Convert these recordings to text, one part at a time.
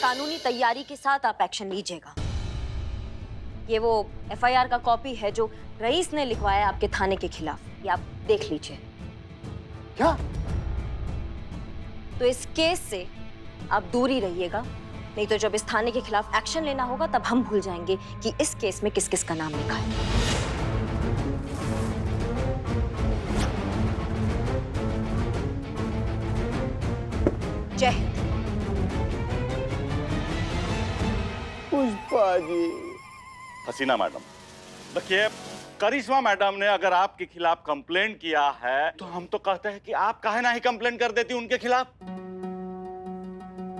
कानूनी तैयारी के साथ आप एक्शन लीजिएगा। ये वो एफआईआर का कॉपी है जो रईस ने लिखवाया आपके थाने के खिलाफ, ये आप देख लीजिए। क्या? तो इस केस से आप दूर ही रहिएगा, नहीं तो जब इस थाने के खिलाफ एक्शन लेना होगा तब हम भूल जाएंगे कि इस केस में किस किस का नाम लिखा है। जय हिंद। पुष्पा जी। हसीना मैडम, देखिए करिश्मा मैडम ने अगर आपके खिलाफ कंप्लेंट किया है तो हम तो कहते हैं कि आप काहे ना ही कंप्लेंट कर देती उनके खिलाफ।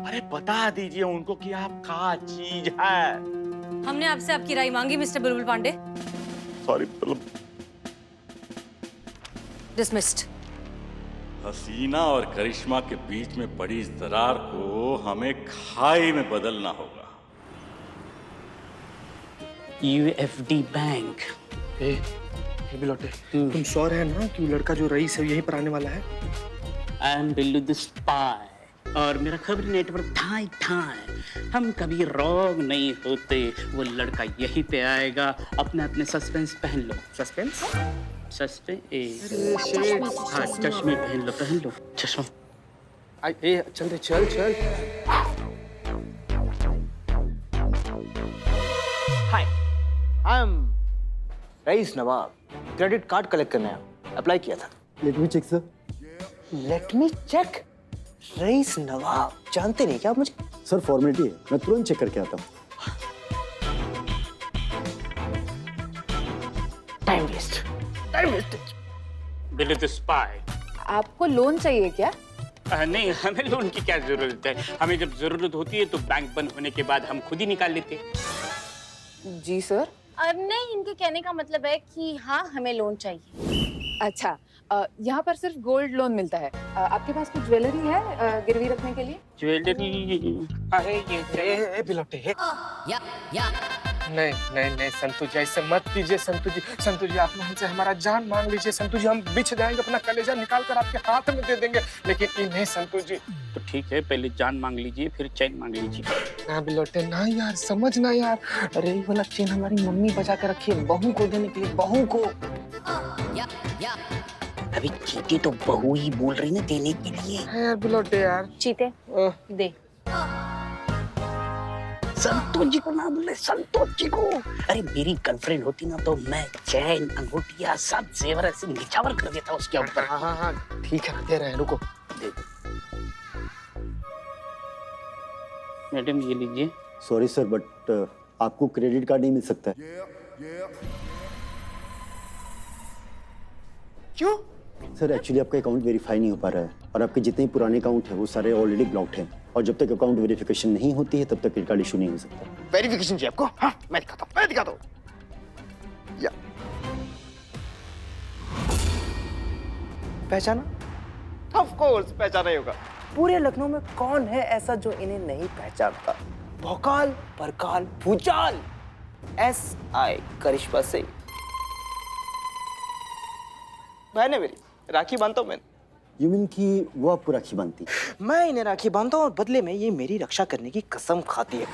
अरे बता दीजिए उनको कि आप क्या चीज है। हमने आपसे आपकी राय मांगी मिस्टर बुलबुल पांडे। सॉरी। डिसमिस्ड। हसीना और करिश्मा के बीच में पड़ी इस दरार को हमें खाई में बदलना होगा। UFD bank. ए बिलोटे, तुम श्योर है ना कि वो लड़का जो रईस है यहीं पर आने वाला है? I am Billu the spy और मेरा खबरी नेटवर्क ठाई ठाई। हम कभी रॉन्ग नहीं होते। वो लड़का यहीं पे आएगा। अपने अपने सस्पेंस पहन लो। सस्पेंस? हाँ चश्मे पहन लो चश्मा। ए चल रे, चल चल। Hi, I am Raees Nawab. Credit card collect करने आया, अप्लाई किया था। Let me check sir. Let me check. Raees Nawab जानते नहीं क्या आप मुझे? सर फॉर्मेलिटी है, मैं तुरंत चेक करके आता हूँ। Time waste. Billu the spy. आपको लोन चाहिए क्या? नहीं, हमें लोन की क्या जरूरत है। हमें जब जरूरत होती है तो बैंक बंद होने के बाद हम खुद ही निकाल लेते। जी सर। नहीं, इनके कहने का मतलब है कि हाँ हमें लोन चाहिए। अच्छा, यहाँ पर सिर्फ गोल्ड लोन मिलता है। आपके पास कुछ ज्वेलरी है गिरवी रखने के लिए? ज्वेलरी है ये। बिलोटे नहीं संतु जी, ऐसे मत कीजिए संतु जी। संतु जी, आप हमसे हमारा जान मांग लीजिए संतु जी। हम बिछ जाएंगे, अपना कलेजा निकाल कर आपके हाथ में दे देंगे, लेकिन ये नहीं संतु जी। तो ठीक है, पहले जान मांग लीजिए फिर चैन मांग लीजिए। ना बिलोटे ना यार, समझ ना यार। अरे ये वाला चेन हमारी मम्मी बचा कर रखी है बहू को देने के लिए, बहू को। अभी चीते तो बहू ही बोल रही ना देने के लिए। है यार बिलोटे यार। चीते दे। संतोष जी को ना बोले, संतोष जी को। अरे मेरी गर्लफ्रेंड होती ना तो मैं चैन अंगूठिया सब जेवर ऐसे निछावर कर देता उसके ऊपर। हाँ ठीक है, दे रहे हैं, रुको। दे दो। मैडम ये लीजिए। सॉरी सर बट आपको क्रेडिट कार्ड नहीं मिल सकता है। क्यों? सर एक्चुअली आपका अकाउंट वेरीफाई नहीं हो पा रहा है और आपके जितने पुराने अकाउंट है वो सारे ऑलरेडी ब्लॉक्ड हैं और जब तक अकाउंट वेरिफिकेशन नहीं होती है तब तक क्रेडिट कार्ड इशू नहीं हो सकता। वेरिफिकेशन चाहिए आपको? हाँ मैं दिखाता हूँ। या पहचाना? ऑफ कोर्स पहचाना ही होगा। पूरे लखनऊ में कौन है ऐसा जो इन्हें नहीं पहचानता? भौकाल परकाल भूचाल SI करिश्मा सिंह। बहन है मेरी, राखी बांधता हूँ मैं। यू मीन कि वो आपको राखी बांधती? मैं इन्हें राखी बांधता हूँ और बदले में ये मेरी रक्षा करने की कसम खाती है।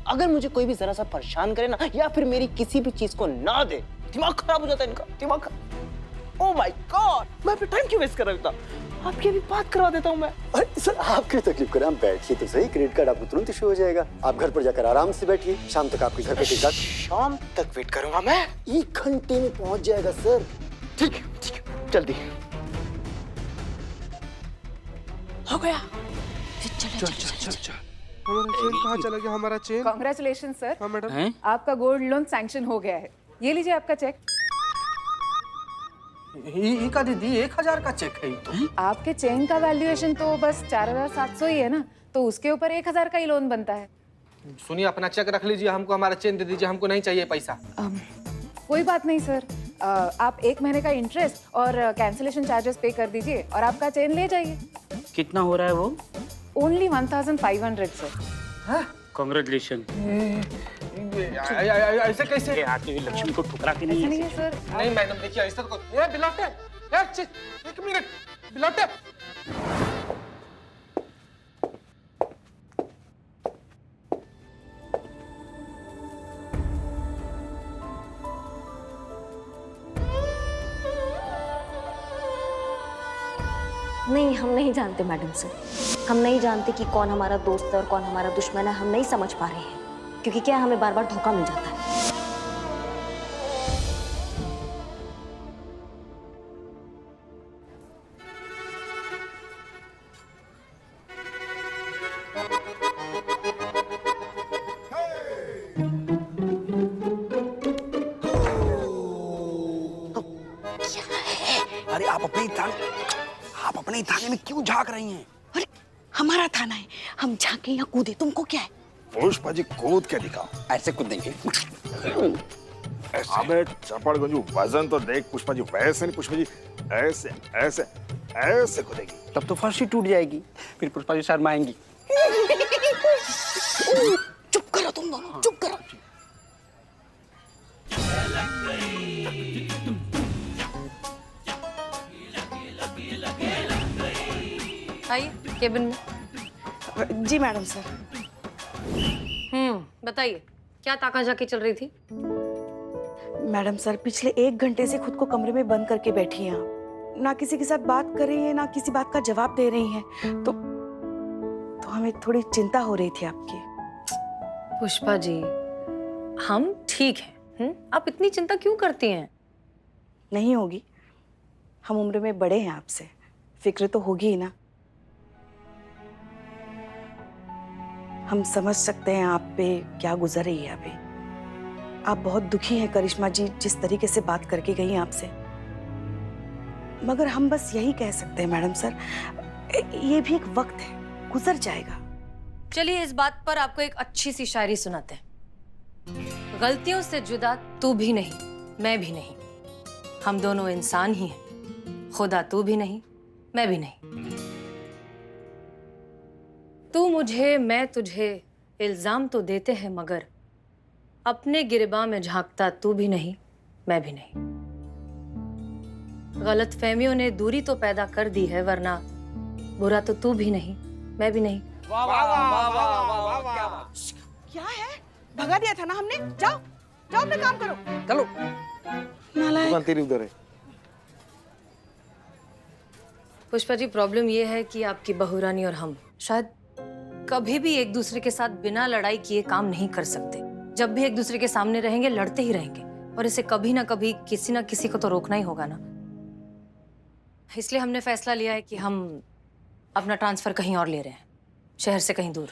अगर मुझे कोई भी जरा सा परेशान करे ना या फिर मेरी किसी भी चीज को ना दे, दिमाग खराब हो जाता है इनका, दिमाग खराब। ओह माय गॉड, मैं अपना टाइम क्यों वेस्ट कर रहा था? आपकी अभी बात करवा देता हूँ मैं। अरे सर आप क्यों तकलीफ करें, आप बैठिए तो सही, क्रेडिट कार्ड आपको तुरंत इशू हो जाएगा। आप घर पर जाकर आराम से बैठिए, शाम तक आपके घर पे क्रेडिट कार्ड। शाम तक वेट करूंगा मैं? 1 घंटे में पहुंच जाएगा सर। ठीक है, जल्दी हो गया। चल। हमारा चेन कहाँ चला गया? हमारा चेन। Congratulation sir. हाँ मैडम। आपका गोल्ड लोन सैंक्शन हो गया है। ये लीजिए आपका चेक। ये का दीदी 1000 का चेक है तो। आपके चेन का वैल्यूएशन तो बस 4700 ही है ना, तो उसके ऊपर 1000 का ही लोन बनता है। सुनिए, अपना चेक रख लीजिए, हमको हमारा चेन दे दीजिए, हमको नहीं चाहिए पैसा। कोई बात नहीं सर, आप 1 महीने का इंटरेस्ट और कैंसिलेशन चार्जेस पे कर दीजिए और आपका चेन ले जाइए। कितना हो रहा है वो? Only 1500 sir. कांग्रेचुलेशन। ऐसे कैसे? आते हुए लक्ष्मी को ठुकरा के नहीं नहीं है सर। नहीं मैडम, देखिए ऐसा तो ये बिलोटे, एक मिनट बिलोटे। नहीं, हम नहीं जानते मैडम सर। हम नहीं जानते कि कौन हमारा दोस्त है और कौन हमारा दुश्मन है। हम नहीं समझ पा रहे हैं क्योंकि क्या हमें बार बार धोखा मिल जाता है। अरे आप अपने ही थाने में क्यों झांक रही हैं? अरे हमारा थाना है, हम झांके या कूदे, तुमको क्या है? पुष्पा जी कूद के दिखाओ। ऐसे कूदेंगे। अबे चपड़गंजू, वजन तो देख पुष्पा जी। वैसे नहीं पुष्पा जी, ऐसे ऐसे ऐसे कूदेगी। तब तो फर्श ही टूट जाएगी, फिर पुष्पा जी शर्माएंगी। चुप करो तुम दोनों, चुप करो। आइए केबिन में। जी मैडम सर। बताइए क्या ताका झाकी चल रही थी? मैडम सर, पिछले 1 घंटे से खुद को कमरे में बंद करके बैठी हैं आप। ना किसी के साथ बात कर रही हैं, ना किसी बात का जवाब दे रही हैं। तो हमें थोड़ी चिंता हो रही थी आपकी। पुष्पा जी, हम ठीक हैं। आप इतनी चिंता क्यों करती हैं? नहीं होगी, हम उम्र में बड़े हैं आपसे, फिक्र तो होगी ही ना। हम समझ सकते हैं आप पे क्या गुजर रही है अभी। आप बहुत दुखी हैं करिश्मा जी, जिस तरीके से बात करके गई हैं आपसे। मगर हम बस यही कह सकते हैं मैडम सर, ये भी एक वक्त है, गुजर जाएगा। चलिए इस बात पर आपको एक अच्छी सी शायरी सुनाते हैं। गलतियों से जुदा तू भी नहीं, मैं भी नहीं, हम दोनों इंसान ही हैं। खुदा तू भी नहीं, मैं भी नहीं। तू मुझे, मैं तुझे इल्जाम तो देते हैं, मगर अपने गिरबां में झांकता तू भी नहीं, मैं भी नहीं। गलतफहमियों ने दूरी तो पैदा कर दी है, वरना बुरा तो तू भी नहीं, मैं भी नहीं। वाह वाह वाह वाह वाह वाह, क्या बात। क्या है? भगा दिया था ना हमने। जाओ जाओ अपना काम करो। चलो। नालायक। तेरी उधर है। पुष्पा जी, प्रॉब्लम ये है कि आपकी बहू रानी और हम शायद कभी भी एक दूसरे के साथ बिना लड़ाई किए काम नहीं कर सकते। जब भी एक दूसरे के सामने रहेंगे, लड़ते ही रहेंगे, और इसे कभी ना कभी किसी ना किसी को तो रोकना ही होगा ना। इसलिए हमने फैसला लिया है कि हम अपना ट्रांसफर कहीं और ले रहे हैं, शहर से कहीं दूर।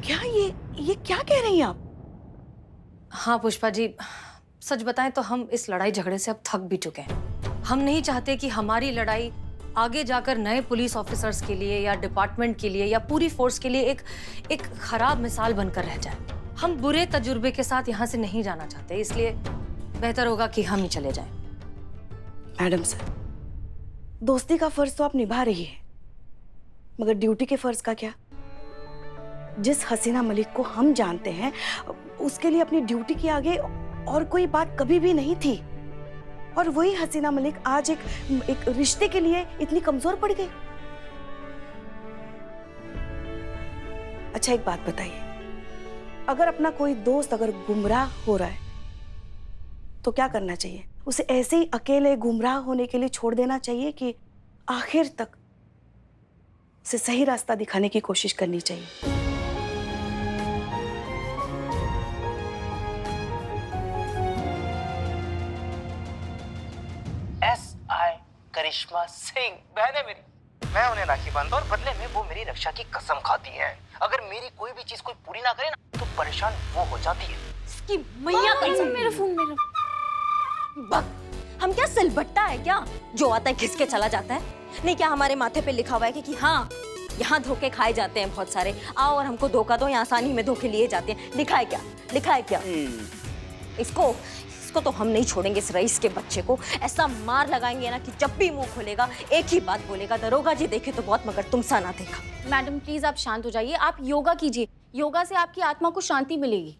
क्या ये क्या कह रही हैं आप? हाँ पुष्पा जी, सच बताएं तो हम इस लड़ाई झगड़े से अब थक भी चुके हैं। हम नहीं चाहते कि हमारी लड़ाई आगे जाकर नए पुलिस ऑफिसर्स के लिए या डिपार्टमेंट के लिए या पूरी फोर्स के लिए एक खराब मिसाल बनकर रह जाए। हम बुरे तजुर्बे के साथ यहाँ से नहीं जाना चाहते, इसलिए बेहतर होगा कि हम ही चले जाएं। मैडम सर, दोस्ती का फर्ज तो आप निभा रही है, मगर ड्यूटी के फर्ज का क्या? जिस हसीना मलिक को हम जानते हैं, उसके लिए अपनी ड्यूटी के आगे और कोई बात कभी भी नहीं थी। और वही हसीना मलिक आज एक रिश्ते के लिए इतनी कमजोर पड़ गई। अच्छा एक बात बताइए, अगर अपना कोई दोस्त अगर गुमराह हो रहा है तो क्या करना चाहिए? उसे ऐसे ही अकेले गुमराह होने के लिए छोड़ देना चाहिए कि आखिर तक उसे सही रास्ता दिखाने की कोशिश करनी चाहिए? SI करिश्मा सिंह बहन है मेरी। मैं उन्हें राखी बांधता और बदले में वो मेरी रक्षा की कसम खाती है। अगर मेरी कोई भी चीज कोई पूरी ना करे ना, तो परेशान वो हो जाती है। इसकी मैया कसम। मेरा फोन मेरा। हम क्या सिलबट्टा है क्या जो आता है खिसके चला जाता है? नहीं, क्या हमारे माथे पे लिखा हुआ है कि हाँ यहाँ धोखे खाए जाते हैं बहुत सारे, आओ और हमको धोखा दो, यहाँ आसानी में धोखे लिए जाते हैं। लिखा है क्या? लिखा है क्या? इसको तो हम नहीं छोड़ेंगे। इस रईस के बच्चे को ऐसा मार लगाएंगे ना कि जब भी मुंह खोलेगा एक ही बात बोलेगा, दरोगा जी देखे तो बहुत मगर तुम सा ना देखा। मैडम प्लीज आप शांत हो जाइए, आप योगा कीजिए, योगा से आपकी आत्मा को शांति मिलेगी।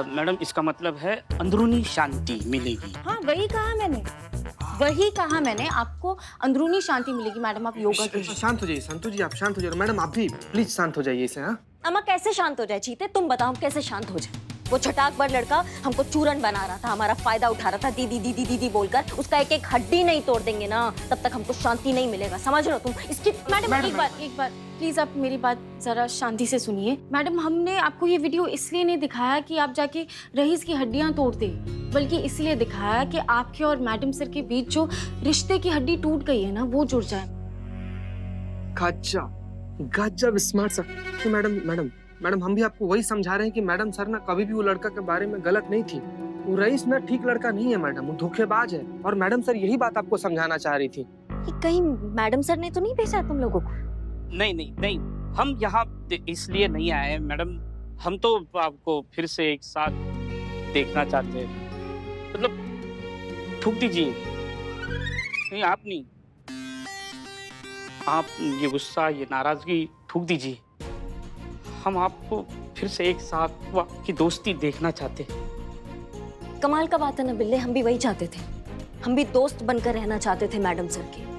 मैडम इसका मतलब है अंदरूनी शांति मिलेगी। हाँ वही कहा मैंने, आपको अंदरूनी शांति मिलेगी। मैडम आप योगा कीजिए। शांत हो जाइए संतु जी, आप शांत हो जाइए। मैडम आप भी प्लीज शांत हो जाइए इसे। हाँ अम्मा कैसे शांत हो जाए? चीते तुम बताओ, हम कैसे शांत हो जाए? वो छटाकभर लड़का हमको चूरन बना रहा था, हमारा फायदा उठा रहा था, दीदी दीदी दीदी बोलकर। उसका एक एक हड्डी नहीं तोड़ देंगे ना, तब तक हमको शांति नहीं मिलेगा, समझ लो तुम। इसकी मैडम एक बार प्लीज आप मेरी बात जरा शांति से सुनिए। मैडम, हमने आपको ये वीडियो इसलिए नहीं दिखाया कि आप जाके रईस की हड्डियां तोड़ दे, बल्कि इसलिए दिखाया कि आपके और मैडम सर के बीच जो रिश्ते की हड्डी टूट गई है ना, वो जुड़ जाए। गजब स्मार्ट सर। तो मैडम हम भी आपको वही समझा रहे हैं कि मैडम सर ना कभी भी वो लड़का के बारे में गलत नहीं थी। वो रईस ना ठीक लड़का नहीं है मैडम, वो धोखेबाज है। और मैडम सर यही बात आपको समझाना चाह रही थी। कि कहीं मैडम सर ने तो नहीं भेजा तुम लोगों को? नहीं, हम यहाँ इसलिए नहीं आए हैं मैडम। हम तो आपको फिर से एक साथ देखना चाहते हैं। मतलब थूक दीजिए। नहीं, आप नहीं, आप ये गुस्सा, ये नाराजगी थूक दीजिए। हम आपको फिर से एक साथ वो आपकी दोस्ती देखना चाहते हैं। कमाल का बात है ना बिल्ले, हम भी वही चाहते थे। हम भी दोस्त बनकर रहना चाहते थे मैडम सर के।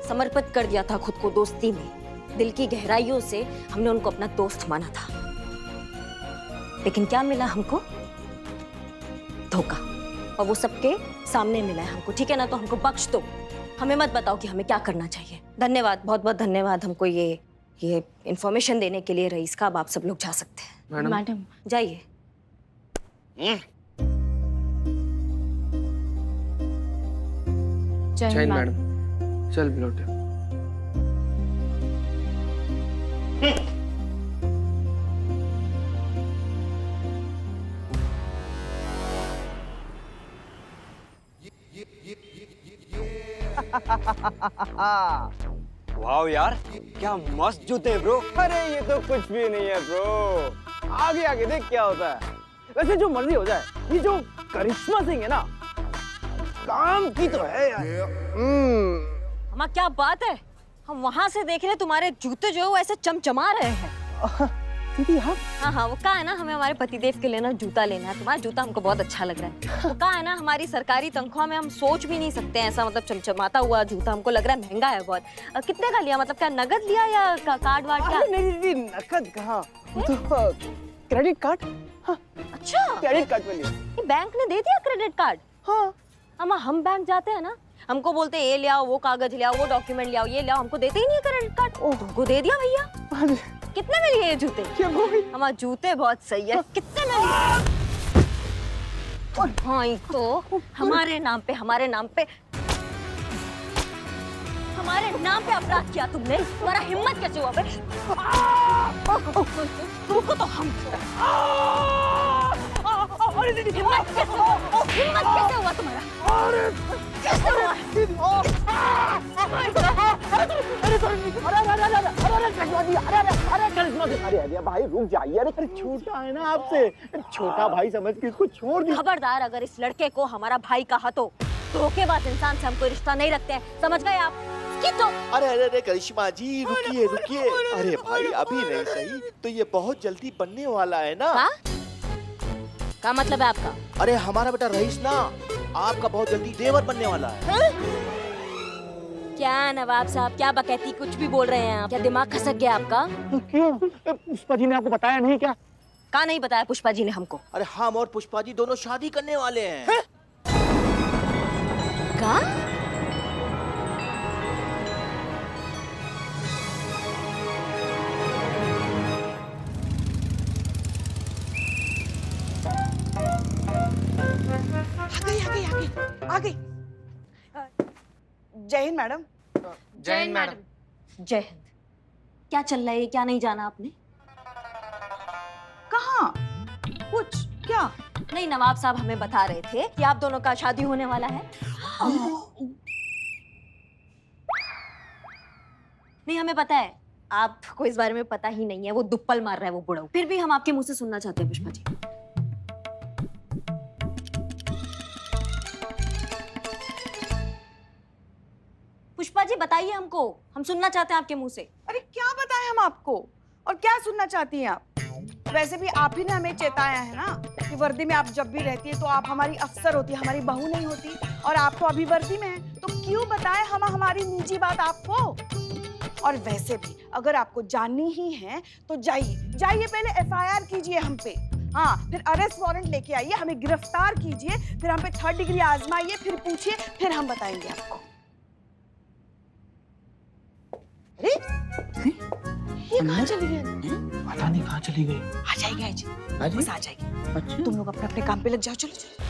समर्पित कर दिया था खुद को दोस्ती में। दिल की गहराइयों से हमने उनको अपना दोस्त माना था। लेकिन क्या मिला हमको? धोखा। और वो सबके सामने मिला है हमको, ठीक है ना? तो हमको बख्श दो, हमें मत बताओ कि हमें क्या करना चाहिए। धन्यवाद, बहुत बहुत धन्यवाद हमको ये इंफॉर्मेशन देने के लिए रईस का। अब आप सब लोग जा सकते हैं। मैडम जाइए। जय हिंद मैडम। चल बिलोटे। वाह यार, क्या मस्त जूते हैं ब्रो। अरे ये तो कुछ भी नहीं है ब्रो, आगे आगे देख क्या होता है। वैसे जो मर्जी हो जाए, ये जो करिश्मा सिंह है ना, काम की तो है यार। हमारा क्या बात है, हम वहां से देख रहे तुम्हारे जूते जो है वो ऐसे चमचमा रहे हैं। दीदी हाँ, वो कहा है ना हमें हमारे पतिदेव के लिए ना जूता लेना है। तुम्हारा जूता हमको बहुत अच्छा लग रहा है। वो कहा है ना हमारी सरकारी तनख्वाह में हम सोच भी नहीं सकते हैं ऐसा मतलब चमचमाता हुआ जूता। हमको लग रहा है महंगा है बहुत। कितने का लिया, मतलब क्या नगद लिया या कार्ड वार्ड? क्या? नहीं दीदी, नकद कहाँ, तो क्रेडिट कार्ड। हाँ, अच्छा, क्रेडिट कार्ड पे लिया। बैंक ने दे दिया क्रेडिट कार्ड? हाँ, हम बैंक जाते हैं ना, हमको बोलते हैं ये ले आओ, वो कागज ले आओ, वो डॉक्यूमेंट ले आओ, ये ले आओ, हमको देते ही नहीं क्रेडिट कार्ड। तुमको दे दिया भैया। कितने में लिए ये जूते? हमारे जूते बहुत सही है। कितने में लिए? भाई तो हमारे नाम पे अपराध किया तुमने। तुम्हारा हिम्मत कैसे हुआ बे? तुमको तो हम हिम्मत कैसे हुआ तुम्हारा? कैसे हुआ? अरे भाई रुक जाइए। अरे छोटा है ना आपसे, छोटा भाई समझ के इसको छोड़ दिया। खबरदार, अगर इस लड़के को हमारा भाई कहा तो धोखेबाज इंसान से हम कोई रिश्ता नहीं रखते हैं, समझ गए आप? तो अरे करिश्मा जी रुकिए। अरे भाई अभी नहीं सही तो ये बहुत जल्दी बनने वाला है ना। क्या मतलब है आपका? अरे हमारा बेटा रईस ना आपका बहुत जल्दी देवर बनने वाला है। क्या नवाब साहब, क्या बकैती कुछ भी बोल रहे हैं आप? क्या दिमाग खसक गया आपका? क्यों? पुष्पा जी ने आपको बताया नहीं क्या? क्या नहीं बताया पुष्पा जी ने हमको? अरे हम और पुष्पा जी दोनों शादी करने वाले हैं। क्या? आ गई। जय हिंद मैडम। जय हिंद मैडम। जय हिंद। क्या चल रहा है, क्या नहीं जाना आपने? कहाँ? कुछ क्या? नहीं, नवाब साहब हमें बता रहे थे कि आप दोनों का शादी होने वाला है। नहीं, हमें पता है, आपको इस बारे में पता ही नहीं है। वो दुप्पल मार रहा है वो बुढ़ा। फिर भी हम आपके मुंह से सुनना चाहते हैं पुष्पा जी। पुष्पा जी बताइए हमको, हम सुनना चाहते हैं आपके मुंह से। अरे क्या बताएं हम आपको, और क्या सुनना चाहती हैं आप? वैसे भी आप ही ने हमें चेताया है ना कि वर्दी में आप जब भी रहती है तो आप हमारी अफसर होती है, हमारी बहू नहीं होती। और आप तो अभी वर्दी में हैं, तो क्यों बताएं हम हमारी निजी बात आपको। और वैसे भी अगर आपको जाननी ही है तो जाइए पहले एफआईआर कीजिए हम पे। हाँ, फिर अरेस्ट वारंट लेके आइए, हमें गिरफ्तार कीजिए, फिर हम पे 3rd डिग्री आजमाइए, फिर पूछिए, फिर हम बताएंगे आपको। अरे ये कहाँ चली गई? पता नहीं कहाँ चली गई। आ जाएगी आज, बस आ जाएगी। अच्छा। तुम लोग अपने अपने काम पे लग जाओ, चलो चलो।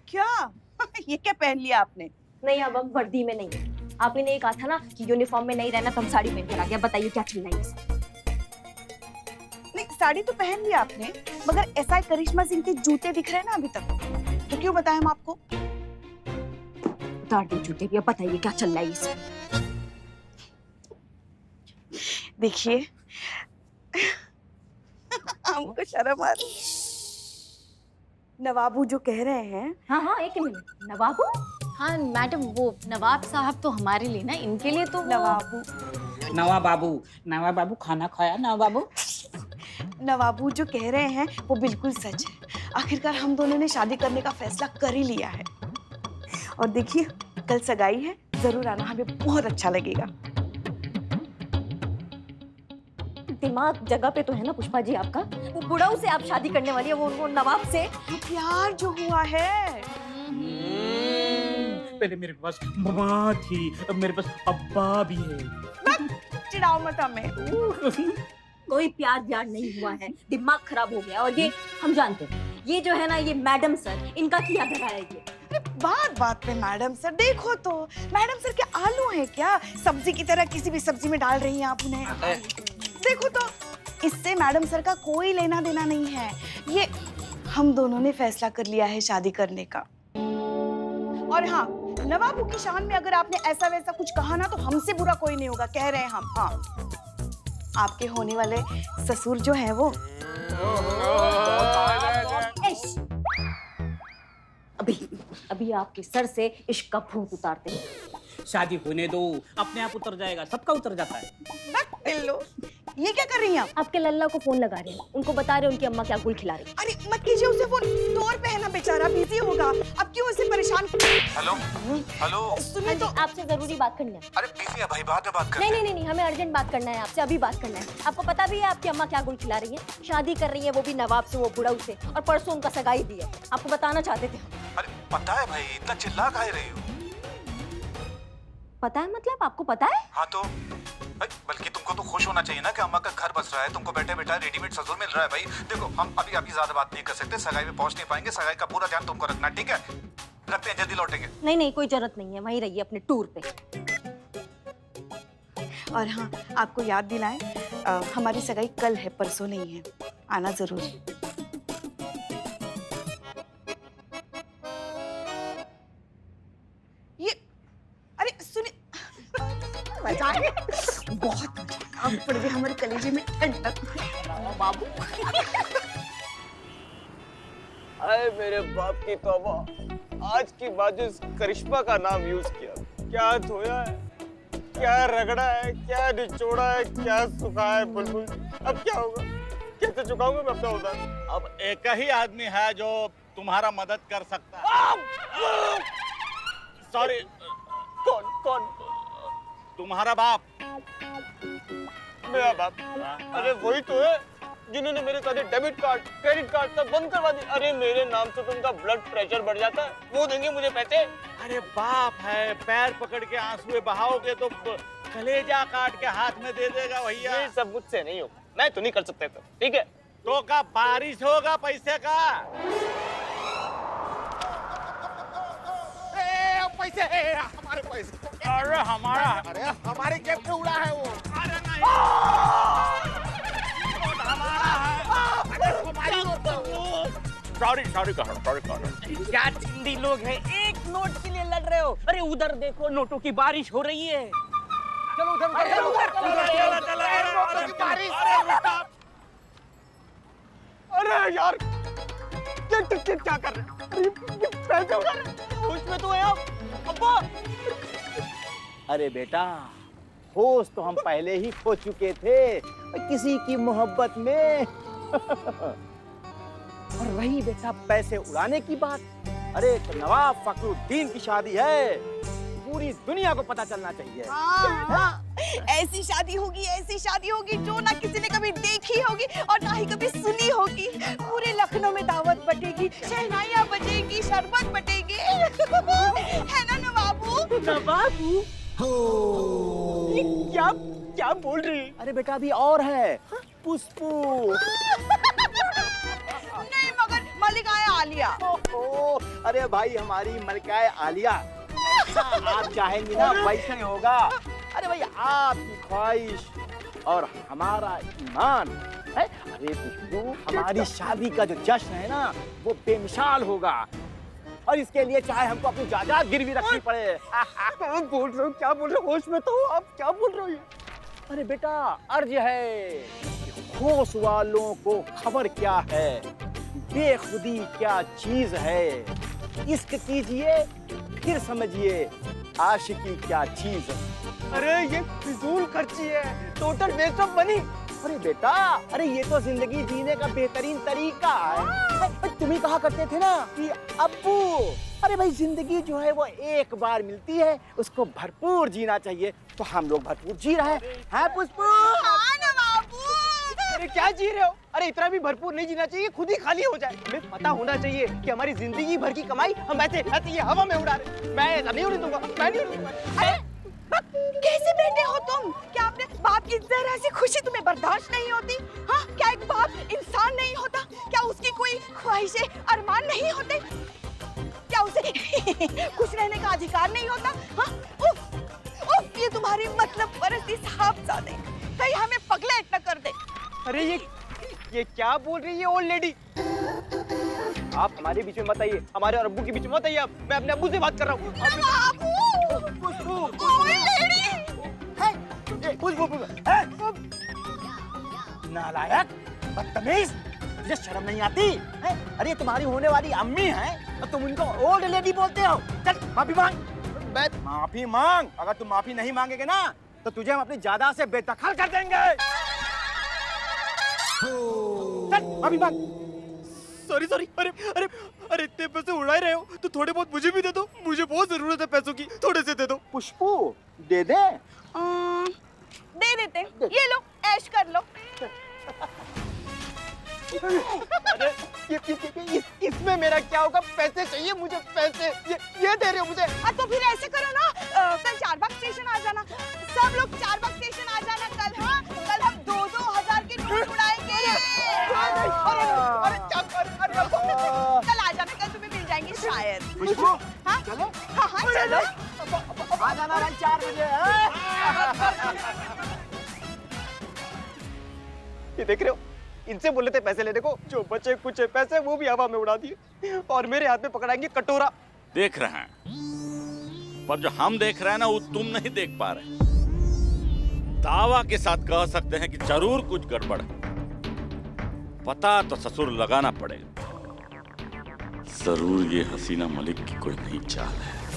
क्या ये क्या पहन लिया आपने? नहीं, अब हम वर्दी में नहीं है। आप ही ने ये कहा था ना कि यूनिफॉर्म में नहीं रहना, तो हम साड़ी पहन कर आ गया। बताइए क्या चल रहा है इसमें? नहीं, साड़ी तो पहन लिया आपने, मगर एसआई करिश्मा सिंह के जूते दिख रहे हैं ना अभी तक, तो क्यों बताएं हम आपको? उतार दो जूते भी, अब बताइए क्या चल रहा है इसमें? देखिए हमको शर्म आ रही। नवाबू जो कह रहे हैं। हाँ हाँ, एक मिनट। नवाबू? हाँ मैडम, वो नवाब साहब तो हमारे लिए ना, इनके लिए तो नवाब बाबू खाना खाया नवाबू जो कह रहे हैं वो बिल्कुल सच है। आखिरकार हम दोनों ने शादी करने का फैसला कर ही लिया है। और देखिए कल सगाई है, जरूर आना, हमें बहुत अच्छा लगेगा। दिमाग जगह पे तो है ना पुष्पा जी आपका? वो बुढ़ाऊ से आप शादी करने वाली है, वो नवाब से? वो प्यार जो हुआ है। पहले मेरे पास माँ थी, अब मेरे पास अब्बा भी है। चिढ़ाओ मत हमें। कोई प्यार व्यार नहीं हुआ है, दिमाग खराब हो गया। और ये हम जानते हैं, ये जो है ना, ये मैडम सर, इनका किया धरा है ये। अरे बात पे मैडम सर, देखो तो मैडम सर के आलू हैं क्या? सब्जी की तरह किसी भी सब्जी में डाल रही हैं आप उन्हें। देखो तो, इससे मैडम सर का कोई लेना देना नहीं है। ये हम दोनों ने फैसला कर लिया है शादी करने का। और हाँ, नवाबू की शान में अगर आपने ऐसा वैसा कुछ कहा ना, तो हमसे बुरा कोई नहीं होगा, कह रहे हैं हम। हाँ, आपके होने वाले ससुर जो हैं वो। अभी आपके सर से इश्क का भूत उतारते हैं। शादी होने दो, अपने आप उतर जाएगा, सबका उतर जाता है। लो, ये क्या कर रही हैं आप? आपके लल्ला को फोन लगा रहे हैं, उनको बता रहे हैं उनकी अम्मा क्या गुल खिला रही है। अरे मत कीजिए उसे फोन, दौर पे है ना बेचारा, बिजी होगा। अब क्यों उसे परेशान? हेलो सुनिए तो, आपसे जरूरी बात करनी है। अरे बिजी है भाई, बाद में बात नहीं नहीं नहीं, हमें अर्जेंट बात करना है आपसे, अभी बात करना है। आपको पता भी है आपकी अम्मा क्या गुल खिला रही है? शादी कर रही है, वो भी नवाब से, वो बुढ़ाऊ से, और परसों उनका सगाई भी है। आपको बताना चाहते थे। अरे पता है भाई, इतना चिल्ला काहे रही हो? पता है मतलब? आपको पता है? हाँ तो भाई, बल्कि तुमको तो खुश होना चाहिए ना कि अम्मा का घर बस रहा है, तुमको बैठे बैठा रेडीमेड ससुर मिल रहा है। भाई देखो, हम अभी ज्यादा बात नहीं कर सकते, सगाई में पहुंच नहीं पाएंगे, सगाई का पूरा ध्यान तुमको रखना, ठीक है? रखते हैं, जल्दी लौटेंगे। नहीं नहीं, कोई जरूरत नहीं है, वहीं रहिए अपने टूर पे। और हाँ, आपको याद दिलाएं, हमारी सगाई कल है, परसों नहीं है, आना जरूर। ये अरे सुनिए, मजा आ गया, बहुत मजा। अब पड़ गई हमारे कलेजे में ठंडक। बाबू अरे मेरे बाप की तौबा, आज की बात जो इस करिश्मा का नाम यूज किया, क्या धोया है, क्या रगड़ा है, क्या निचोड़ा है, क्या सुखा है बुलबुल। अब क्या होगा? कैसे चुकाऊंगा मैं अपना उधार? अब एक ही आदमी है जो तुम्हारा मदद कर सकता है। सॉरी। कौन? तुम्हारा बाप। मेरा बाप? अरे वही तो है जिन्होंने मेरे सारे डेबिट कार्ड, क्रेडिट कार्ड सब बंद करवा दिए। अरे मेरे नाम से तो उनका ब्लड प्रेशर बढ़ जाता है, वो देंगे मुझे पैसे? अरे बाप है, पैर पकड़ के आंसुए बहाओगे तो कलेजा काट के हाथ में दे देगा भैया। ये सब मुझसे नहीं होगा, मैं तो नहीं कर सकता सब, ठीक है? तो का बारिश होगा पैसे का। पैसे हमारे पैसे। अरे हमारा, अरे हमारे जेब में उड़ा है वो। अरे नहीं, हमारा है। सॉरी कहो। क्या चिंदी लोग हैं, एक नोट के लिए लड़ रहे हो? अरे उधर देखो, नोटों की बारिश हो रही है। चलो उधर बारिश। अरे यार, क्या कर रहे हैं? पैसे उड़ा रहे हैं, उसमें तो है आप। अब्बा, अरे बेटा, होश तो हम पहले ही खो चुके थे किसी की मोहब्बत में। और रही बेटा पैसे उड़ाने की बात, अरे तो नवाब फखरुद्दीन की शादी है, पूरी दुनिया को पता चलना चाहिए। हाँ, ऐसी शादी होगी जो ना किसी ने कभी देखी होगी और ना ही कभी सुनी होगी। पूरे लखनऊ में दावत बटेगी, शहनाइयाँ बजेगी, शरबत बटेगी, है ना नवाबू? नवाबू? ये क्या बोल रही? अरे बेटा अभी और है, पुष्पू। नहीं मगर मलिकाए आलिया। अरे भाई हमारी मलिकाए आलिया, आप चाहेंगी ना वैसे ही होगा। अरे भाई आपकी ख्वाहिश और हमारा ईमान है। अरे पुष्पू, हमारी शादी का जो जश्न है ना वो बेमिसाल होगा, और इसके लिए चाहे हमको अपनी जायदाद गिरवी रखनी पड़े। क्या बोल रहे हो, क्या बोल रहे हो? होश में तो हो आप, क्या बोल रहे हो? अरे बेटा अर्ज है कि होश वालों को खबर क्या है, बेखुदी क्या चीज है। इश्क कीजिए फिर समझिए आशिकी क्या चीज है। अरे ये फिजूल खर्ची है, टोटल वेस्ट ऑफ मनी। अरे बेटा, अरे ये तो जिंदगी जीने का बेहतरीन तरीका है। तुम ही कहा करते थे ना कि अब्बू, अरे भाई जिंदगी जो है वो एक बार मिलती है, उसको भरपूर जीना चाहिए। तो हम लोग भरपूर जी रहे हैं पुष्पू। अरे क्या जी रहे हो? अरे इतना भी भरपूर नहीं जीना चाहिए, खुद ही खाली हो जाए। हमें पता होना चाहिए कि हमारी जिंदगी भर की कमाई हम ऐसे ये हवा में उड़ा रहे। मैं ऐसा नहीं उड़ने दूंगा, मैं नहीं उड़ने दूंगा। कैसे बेटे हो तुम? क्या अपने बाप की जरा सी खुशी तुम्हें बर्दाश्त नहीं होती? हाँ, क्या एक बाप इंसान नहीं होता? क्या उसकी कोई ख्वाहिशें अरमान नहीं होते? क्या उसे खुश रहने का अधिकार नहीं होता? हाँ, उफ, उफ, ये तुम्हारी मतलब परस्ती साहबजादे कहीं हमें पगलेट न कर दे। अरे ये क्या बोल रही है ओल्ड लेडी? आप हमारे बीच में मत आइए, हमारे और अब्बू के बीच में मत आइए। आप, मैं अपने अब्बू से बात कर रहा हूँ। नालायक, बदतमीज, तुझे शर्म नहीं आती है? अरे तुम्हारी होने वाली अम्मी हैं और तुम उनको ओल्ड लेडी बोलते हो। चल माफी मांग। माफी मांग। अगर तुम माफी नहीं मांगेगे ना तो तुझे हम अपनी जायदाद से बेदखल कर देंगे। चल माफी मांग। सॉरी अरे इतने पैसे उड़ा रहे हो तो थोड़े बहुत मुझे भी दे दो, मुझे बहुत जरूरत है पैसों की, थोड़े से दे दो। पुष्पू दे दे। दे देते, ये लो ऐश कर लो। अरे इसमें मेरा क्या होगा? पैसे चाहिए मुझे, पैसे। ये दे रहे हो मुझे? तो फिर ऐसे करो ना, कल चारबाग स्टेशन आ जाना, सब लोग चारबाग स्टेशन आ जाना कल। हाँ, कल हम 2-2 के नोट उड़ाएंगे। अरे क्या कर रहे हो? कल आ जाना, कल तुम्हें मिल जाएंगे शायद। हाँ चलो, हाँ चलो, आ जाना भाई 4 बजे। ये देख रहे हो, इनसे बोले थे पैसे लेने को, जो बचे कुछ पैसे वो भी हवा में उड़ा दिए और मेरे हाथ में पकड़ाएंगे कटोरा। देख रहे हैं, पर जो हम देख रहे हैं ना वो तुम नहीं देख पा रहे। दावा के साथ कह सकते हैं कि जरूर कुछ गड़बड़ है। पता तो ससुर लगाना पड़ेगा। जरूर ये हसीना मलिक की कोई नई चाल है।